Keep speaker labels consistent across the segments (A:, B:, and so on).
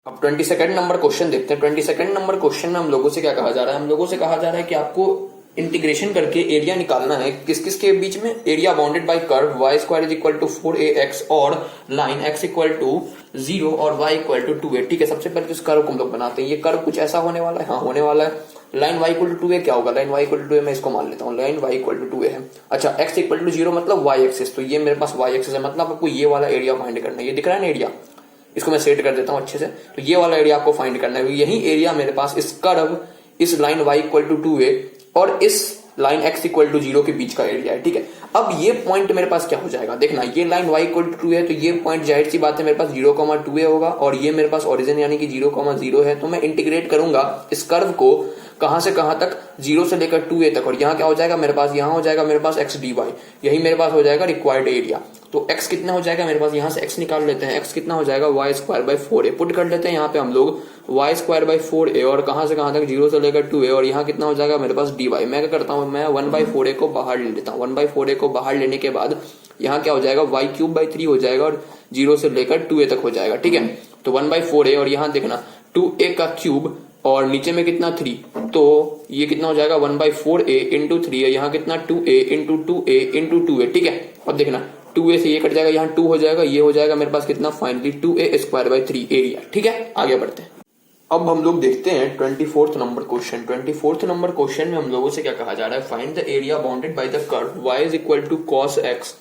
A: अब 22nd number question देखते हैं। 22nd नंबर क्वेश्चन में हम लोगों से क्या कहा जा रहा है, हम लोगों से कहा जा रहा है कि आपको इंटीग्रेशन करके एरिया निकालना है। किस किस के बीच में? Area bounded by curve y square is equal to 4ax और लाइन x इक्वल टू 0 और y इक्वल टू 2a। ठीक है, सबसे पहले तो इस कर्व को हम लोग बनाते हैं। ये कर्व कुछ ऐसा होने वाला है, हाँ होने वाला है। Line y equal to 2a क्या होगा? Line y equal to 2a मैं इसको मान लेता हूँ, line y equal to 2a है। अच्छा, x इक्वल टू 0 मतलब y एक्सिस, तो ये मेरे पास y एक्सिस है, मतलब आपको ये वाला एरिया फाइंड करना है। ये दिख रहा है ना एरिया, इसको मैं सेट कर देता हूं अच्छे से। तो ये वाला एरिया आपको फाइंड करना है। यही एरिया मेरे पास इस कर्व, इस line y equal to 2a और इस लाइन x इक्वल टू 0 के बीच का एरिया है। ठीक है, अब ये पॉइंट मेरे पास क्या हो जाएगा? देखना, ये लाइन y इक्वल टू 2 है, तो ये पॉइंट जाहिर सी बात है मेरे पास 0,2a होगा और ये मेरे पास ओरिजिन यानी कि 0,0 है। तो मैं इंटीग्रेट करूंगा इस कर्व को कहां से कहां तक? 0 से लेकर 2a तक। और यहाँ क्या हो जाएगा मेरे पास? यहाँ हो जाएगा मेरे पास x dy, यही मेरे पास हो जाएगा रिक्वायर्ड एरिया। तो x कितना हो जाएगा मेरे पास? यहाँ से x निकाल लेते हैं। x कितना हो जाएगा? y square by 4a put कर लेते हैं यहाँ पे हम लोग, y स्क्वायर बाय 4a और कहां से कहां तक? 0 से लेकर 2a और यहाँ कितना हो जाएगा मेरे पास? dy। मैं क्या करता हूँ, मैं 1/4a को बाहर ले लेता हूँ। 1/4a को बाहर लेने के बाद यहाँ क्या हो जाएगा? y क्यूब बाई 3 हो जाएगा और 0 से लेकर 2a तक हो जाएगा। ठीक है, तो 1/4a और यहाँ देखना 2a का क्यूब और नीचे में कितना 3, तो ये कितना हो जाएगा? 1/4a इंटू 3 है, यहाँ कितना 2a into 2a into 2a। ठीक है, अब देखना 2a से ये कट जाएगा, यहाँ 2 हो जाएगा, ये हो जाएगा मेरे पास कितना? Finally 2a square by 3 area. ठीक है, आगे बढ़ते हैं। अब हम लोग देखते हैं 24th number question. 24th number question में हम लोगों से क्या कहा जा रहा है? Find the area bounded by the curve y is equal to cos x,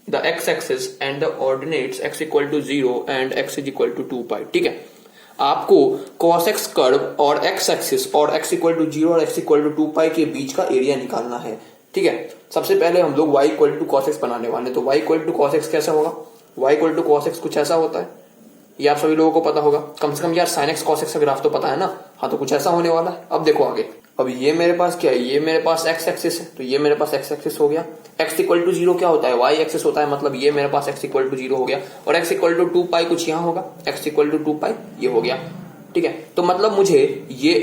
A: the x axis and the ordinates x equal to 0 and x is equal to 2 pi. ठीक है, आपको cos x कर्व और x axis और x equal to 0 और x equal to 2 पाई के बीच का area निकालना है। ठीक है, सबसे पहले हम लोग y equal to cos x बनाने वाले हैं। तो y equal to cos x कैसा होगा? y equal to cos x कुछ ऐसा होता है, ये आप सभी लोगों को पता होगा। कम से कम यार sin x cos x का ग्राफ तो पता है ना? हाँ, तो कुछ ऐसा होने वाला है। अब देखो आगे, अब ये मेरे पास क्या है? ये मेरे पास x एक्सिस है, तो ये मेरे पास x एक्सिस हो गया। x इक्वल टू 0 क्या होता है? y एक्सिस होता है, मतलब ये मेरे पास x इक्वल टू 0 हो गया और x इक्वल टू 2 पाई कुछ यहाँ होगा, x इक्वल टू 2 पाई ये हो गया। ठीक है, तो मतलब मुझे ये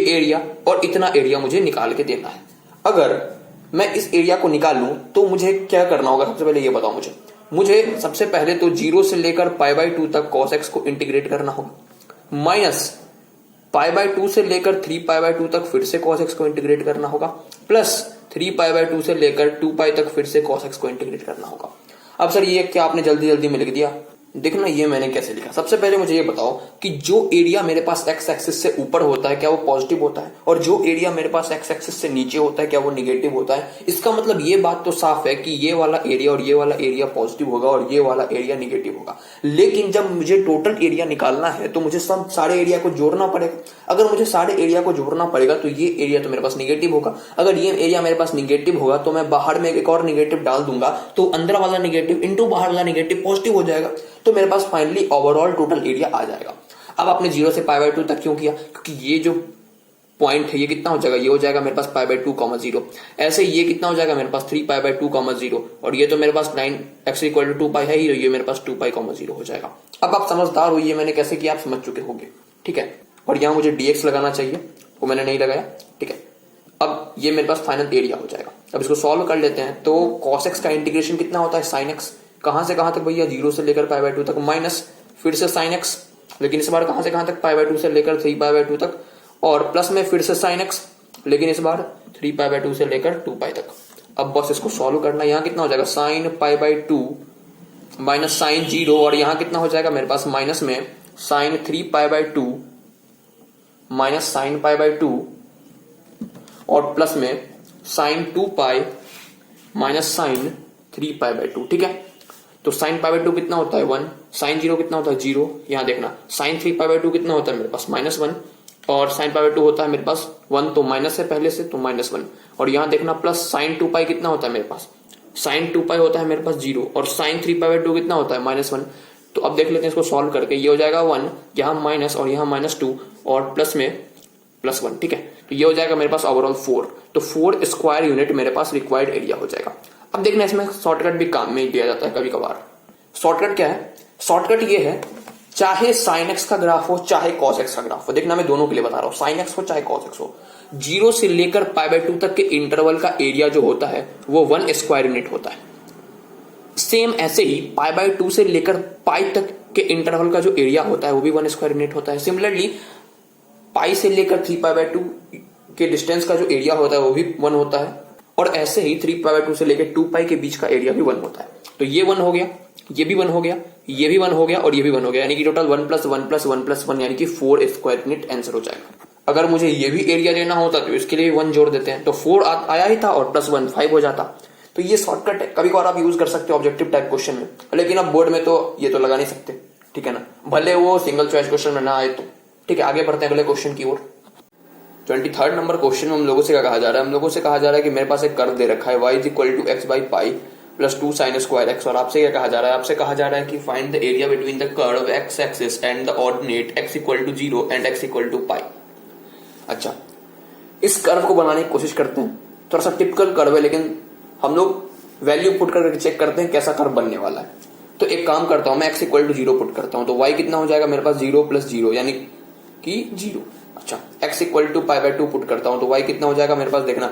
A: एरिया और इतना एरिया मुझे निकाल के देना है। अगर मैं इस एरिया को निकाल लूं तो मुझे क्या करना होगा? सबसे पहले ये बताओ मुझे सबसे पहले तो 0 से लेकर π/2 तक cos x को इंटीग्रेट करना होगा, माइनस π/2 से लेकर 3π/2 तक फिर से cos x को इंटीग्रेट करना होगा, प्लस 3π/2 से लेकर 2π तक फिर से cos x को इंटीग्रेट करना होगा। अब सर ये क्या आपने जल्दी जल्दी में लिख दिया? देखना ये मैंने कैसे लिखा। सबसे पहले मुझे ये बताओ कि जो एरिया मेरे पास x एक्सिस से ऊपर होता है क्या वो पॉजिटिव होता है, और जो एरिया मेरे पास x एक्सिस से नीचे होता है क्या वो निगेटिव होता है? इसका मतलब ये बात तो साफ है कि ये वाला एरिया और ये वाला एरिया पॉजिटिव होगा और ये वाला एरिया निगेटिव होगा। लेकिन जब मुझे टोटल एरिया निकालना है तो मुझे सब सारे एरिया को जोड़ना पड़ेगा। अगर मुझे सारे एरिया को जोड़ना पड़ेगा तो ये एरिया तो मेरे पास निगेटिव होगा। अगर ये एरिया मेरे पास निगेटिव होगा तो मैं बाहर में एक और निगेटिव डाल दूंगा, तो अंदर वाला निगेटिव इंटू बाहर वाला निगेटिव पॉजिटिव हो जाएगा, तो मेरे पास फाइनली ओवरऑल टोटल एरिया आ जाएगा। अब आपने 0 से π/2 तक क्यों किया? क्योंकि ये जो पॉइंट है ये कितना हो जाएगा? ये हो जाएगा मेरे पास π/2, 0। ऐसे ये कितना हो जाएगा मेरे पास? 3π/2, 0। और ये तो मेरे पास 9x इक्वल टू 2 पाई है ही, ये मेरे पास 2π, 0 हो जाएगा। अब आप समझदार हो, ये मैंने कैसे किया आप समझ चुके होंगे। ठीक है, और यहाँ मुझे dx लगाना चाहिए, वो मैंने नहीं लगाया। ठीक है, अब ये मेरे पास फाइनल एरिया हो जाएगा। अब इसको सॉल्व कर लेते हैं। तो cos x का इंटीग्रेशन कितना होता है? sin x, कहां से कहां तक भैया? 0 से लेकर π/2 तक, माइनस फिर से sin x, लेकिन इस बार कहां से कहां तक? π/2 से लेकर 3π/2 तक, और प्लस में फिर से sin x, लेकिन इस बार 3π/2 से लेकर 2π तक। अब बस इसको सॉल्व करना। यहाँ कितना हो जाएगा? sin π/2 माइनस sin 0, और यहाँ कितना हो जाएगा मेरे पास? माइनस में sin 3π/2 माइनस sin π/2 और प्लस में sin 2π माइनस sin 3π/2। ठीक है, तो sin π/2 कितना होता है? 1, sin 0 कितना होता है? 0। यहाँ देखना sin 3π/2 कितना होता है मेरे पास? -1, और sin π/2 होता है मेरे पास 1, तो माइनस है पहले से, तो -1। और यहाँ देखना प्लस sin 2π कितना होता है मेरे पास? sin 2π होता है मेरे पास 0, और sin 3π/2 कितना होता है? -1। तो अब देख लेते हैं इसको सॉल्व करके। ये हो जाएगा 1, यहाँ माइनस और यहाँ -2 और प्लस में +1। ठीक है, तो ये हो जाएगा मेरे पास ओवरऑल 4। तो 4 स्क्वायर यूनिट मेरे पास रिक्वायर्ड एरिया हो जाएगा। अब देखना इसमें शॉर्टकट भी काम में दिया जाता है कभी कभार। शॉर्टकट क्या है? शॉर्टकट ये है, चाहे sin x का ग्राफ हो चाहे cos x का ग्राफ हो, देखना मैं दोनों के लिए बता रहा हूं, sin x हो चाहे cos x हो, 0 से लेकर π/2 तक के इंटरवल का एरिया जो होता है वो 1 स्क्वायर यूनिट होता है। सेम ऐसे ही π/2 से लेकर पाई तक के इंटरवल का जो एरिया होता है वो भी 1 स्क्वायर यूनिट होता है। सिमिलरली पाई से लेकर 3π/2 के डिस्टेंस का जो एरिया होता है वो भी 1 होता है, और ऐसे ही 3π/2 से लेकर 2π के बीच का एरिया भी 1 होता है। तो ये 1 हो गया, ये भी 1 हो गया, ये भी 1 हो गया और ये भी 1 हो गया, यानी कि टोटल 1 + 1 + 1 + 1 यानी कि 4 स्क्वायर यूनिट आंसर हो जाएगा। अगर मुझे ये भी एरिया लेना होता तो इसके लिए 1 जोड़ देते हैं, तो 4 आया ही था और +1 5 हो जाता। तो ये शॉर्टकट है, कभी कभार आप यूज कर सकते हो ऑब्जेक्टिव टाइप क्वेश्चन में, लेकिन अब बोर्ड में तो ये तो लगा नहीं सकते, ठीक है ना, भले वो सिंगल चॉइस क्वेश्चन में ना आए तो। ठीक है, आगे बढ़ते हैं अगले क्वेश्चन की ओर। 23rd नंबर क्वेश्चन में हम लोगों से क्या कहा जा रहा है, हम लोगों से कहा जा रहा है कि मेरे पास एक कर्व दे रखा है y = x/π + 2 sin² x, और आपसे क्या कहा जा रहा है, आपसे कहा जा रहा है कि find the area between the curve x axis and the ordinate x = 0 and x = π। अच्छा, इस कर्व को बनाने की कोशिश करते हैं, थोड़ा सा टिपिकल कर्व है, लेकिन हम लोग वैल्यू पुट करके चेक करते हैं कैसा कर्व बनने वाला है। तो एक काम करता हूं, मैं x = 0 पुट करता हूं, तो y कितना हो जाएगा मेरे पास 0 + 0 यानी कि 0। अच्छा, x = π/2 पुट करता हूं, तो y कितना हो जाएगा मेरे पास, देखना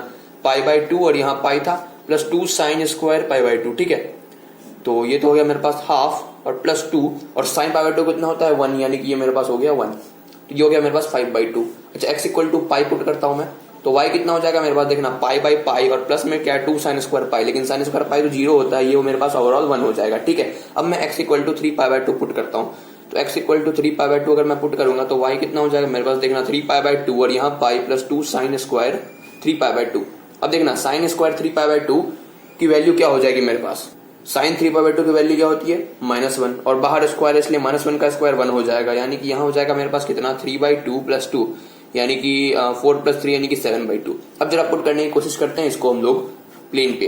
A: π/2 और यहाँ पाई था + 2 sin² π/2, ठीक है। तो ये तो हो गया मेरे पास हाफ और +2 और sin π/2 कितना होता है 1, यानी कि ये मेरे पास हो गया 1, तो ये हो गया मेरे पास 5/2। अच्छा, x = π पुट करता हूं मैं, तो y कितना हो जाएगा मेरे पास, देखना π/π और प्लस में क्या 2 sin² π, लेकिन sin² π तो 0 होता है, ये मेरे पास ओवरऑल 1 हो जाएगा, ठीक है। अब मैं x = 3π/2 पुट करता हूं, तो x = 3π/2 अगर मैं पुट करूंगा तो y कितना हो जाएगा मेरे पास, देखना 3π/2 और यहाँ π + 2 sin² 3π/2। अब देखना sin² 3π/2 की वैल्यू क्या हो जाएगी मेरे पास, sin 3π/2 की वैल्यू क्या होती है -1, और बाहर स्क्वायर इसलिए -1 का स्क्वायर 1 हो जाएगा, यानी कि यहाँ हो जाएगा मेरे पास कितना 3/2 + 2 यानी कि 4 + 3 यानी कि 7/2। अब जरा पुट करने की कोशिश करते हैं इसको हम लोग प्लेन पे,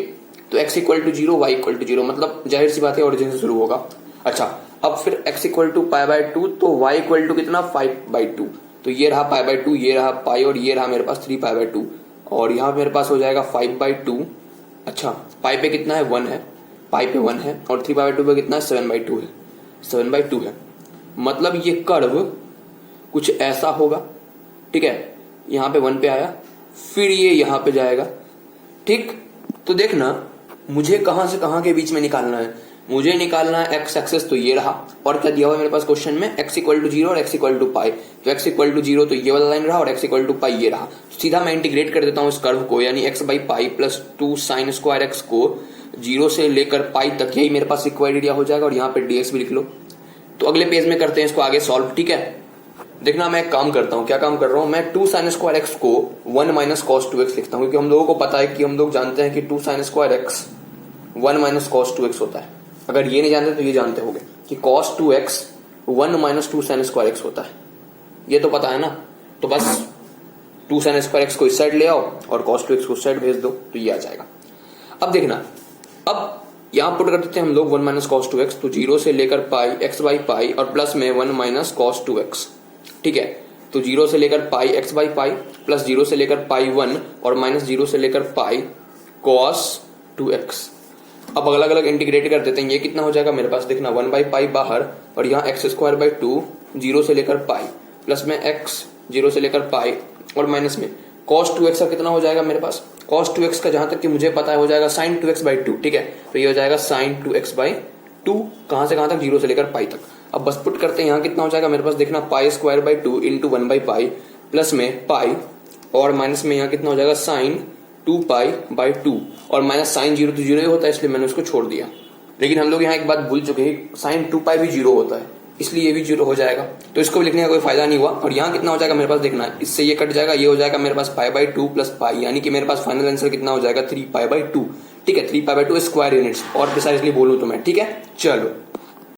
A: तो x = 0 y = 0, मतलब जाहिर सी बात है ओरिजिन से शुरू होगा। अच्छा, अब फिर x = π/2 तो y = कितना 5/2, तो ये रहा π/2, ये रहा पाई और ये रहा मेरे पास 3π/2, और यहाँ मेरे पास हो जाएगा 5/2। अच्छा, पाई पे कितना है 1 है, पाई पे 1 है और 3π/2 पे कितना है 7/2 है, 7/2 है, मतलब ये कर्व कुछ ऐसा होगा, ठीक है। यहाँ पे 1 पे आया, फिर ये यहाँ पे जाएगा, ठीक। तो देखना मुझे कहां से कहां के बीच में निकालना है, मुझे निकालना है x एक्सिस, तो ये रहा, और क्या दिया हुआ मेरे पास क्वेश्चन में x = 0 और x = π, तो x = 0 तो ये वाला लाइन रहा और x = π ये रहा। सीधा मैं इंटीग्रेट कर देता हूँ इस कर्व को, यानी x/π + 2 sin² x को 0 से लेकर π तक, यही मेरे पास रिक्वायर्ड एरिया हो जाएगा, और यहाँ पे dx भी लिख लो। तो अगले पेज में करते हैं इसको आगे सॉल्व, ठीक है। देखना मैं एक काम करता हूँ, क्या काम कर रहा हूँ मैं, 2 sin² x को 1 - cos 2x लिखता हूँ, क्योंकि हम लोगों को पता है कि हम लोग जानते हैं कि 2 sin² x 1 - cos 2x होता है। अगर ये नहीं जानते तो ये जानते होंगे कि cos 2x 1 - 2 sin² x होता है, ये तो पता है ना। तो बस 2 sin² x को इस साइड ले आओ और cos 2x को उस साइड भेज दो, तो ये आ जाएगा। अब देखना, अब यहां पुट कर देते हैं हम लोग 1 - cos 2x, तो 0 से लेकर पाई x/π और प्लस में 1 - cos 2x, ठीक है। तो 0 से लेकर पाई x/π प्लस 0 से लेकर पाई 1 और -0 से लेकर पाई cos 2x। अब अलग अलग इंटीग्रेट कर देते हैं, ये कितना हो जाएगा मेरे पास, देखना 1/π बाहर और यहाँ x² 2 0 से लेकर पाई प्लस में x 0 से लेकर पाई और माइनस में cos 2x का कितना हो जाएगा मेरे पास, cos 2x का जहां तक कि मुझे पता है हो जाएगा sin 2x/2, ठीक है। तो ये हो जाएगा sin 2x/2, कहां से कहां तक, 0 से लेकर पाई तक। अब बस पुट करते हैं, यहाँ कितना हो जाएगा मेरे पास, देखना π² 2 × 1/π प्लस में पाई और माइनस में यहाँ कितना हो जाएगा sin 2π/2 और माइनस sin 0 तो 0 ही होता है, इसलिए मैंने उसको छोड़ दिया। लेकिन हम लोग यहाँ एक बात भूल चुके हैं, sin 2π भी 0 होता है, इसलिए ये भी 0 हो जाएगा, तो इसको लिखने का कोई फायदा नहीं हुआ। और यहाँ कितना हो जाएगा मेरे पास, देखना इससे ये कट जाएगा, ये हो जाएगा मेरे पास π/2 प्लस पाई, यानी कि मेरे पास फाइनल आंसर कितना हो जाएगा 3π/2, ठीक है। 3π/2 स्क्वायर यूनिट्स और प्रिसाइजली बोलूं तो मैं, ठीक है। चलो